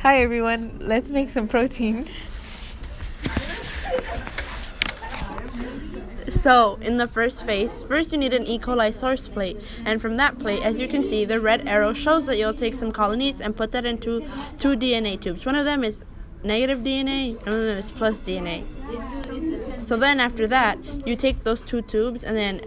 Hi everyone, let's make some protein. So, in the first phase, first you need an E. coli source plate, and from that plate, as you can see, the red arrow shows that you'll take some colonies and put that into two DNA tubes. One of them is negative DNA, and one of them is plus DNA. So then after that, you take those two tubes, and then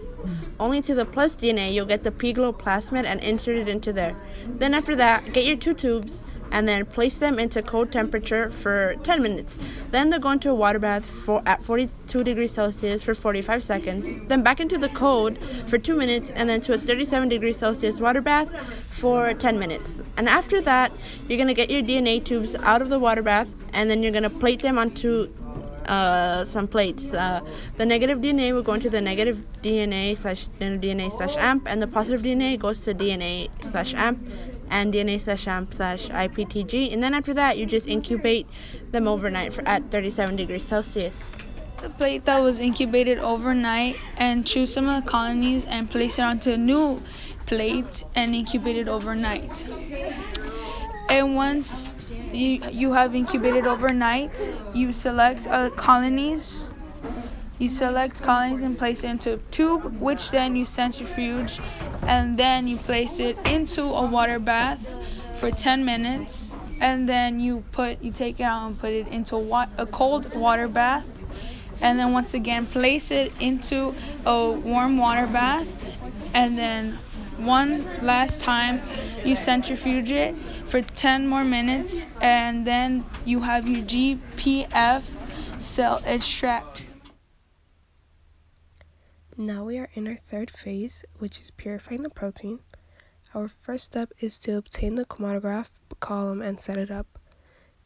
only to the plus DNA, you'll get the piglo plasmid and insert it into there. Then after that, get your two tubes and then place them into cold temperature for 10 minutes. Then they'll go into a water bath at 42 degrees Celsius for 45 seconds. Then back into the cold for 2 minutes, and then to a 37 degrees Celsius water bath for 10 minutes. And after that, you're going to get your DNA tubes out of the water bath, and then you're going to plate them onto some plates. The negative DNA will go into the negative DNA/DNA/AMP, and the positive DNA goes to DNA/AMP and DNA/AMP/IPTG. And then after that, you just incubate them overnight at 37 degrees Celsius. The plate that was incubated overnight, and choose some of the colonies and place it onto a new plate and incubate it overnight. And once you have incubated overnight, you select colonies. You select colonies and place it into a tube, which then you centrifuge, and then you place it into a water bath for 10 minutes, and then you take it out and put it into a cold water bath, and then once again place it into a warm water bath, and then one last time you centrifuge it for 10 more minutes, and then you have your GPF cell extract. Now we are in our third phase, which is purifying the protein. Our first step is to obtain the chromatograph column and set it up.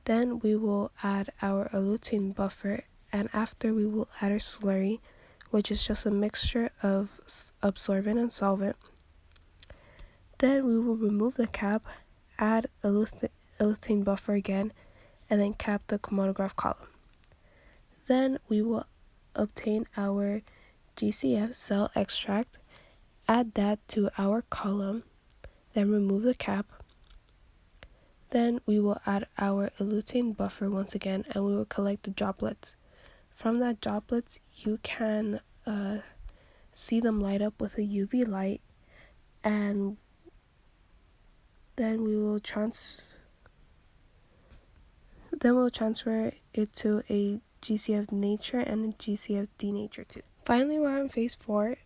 Then we will add our eluting buffer, and after we will add our slurry, which is just a mixture of absorbent and solvent. Then we will remove the cap, add eluting buffer again, and then cap the chromatograph column. Then we will obtain our GCF cell extract, add that to our column, then remove the cap. Then we will add our eluting buffer once again, and we will collect the droplets. From that droplets, you can see them light up with a UV light, and then we'll transfer it to a GCF nature and a GCF denature too. Finally, we're on phase 4,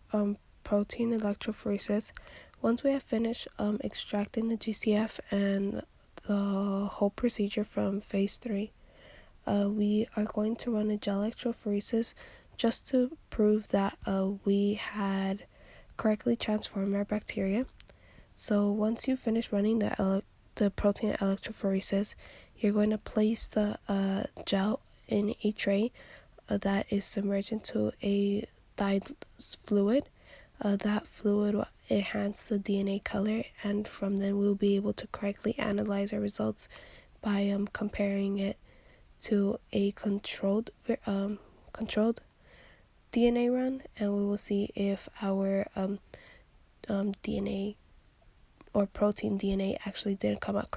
protein electrophoresis. Once we have finished extracting the GCF and the whole procedure from phase 3, we are going to run a gel electrophoresis just to prove that we had correctly transformed our bacteria. So once you finish running the protein electrophoresis, you're going to place the gel in a tray that is submerged into a dyed fluid. That fluid will enhance the DNA color, and from then we'll be able to correctly analyze our results by comparing it to a controlled DNA run, and we will see if our DNA or protein DNA actually didn't come out correct.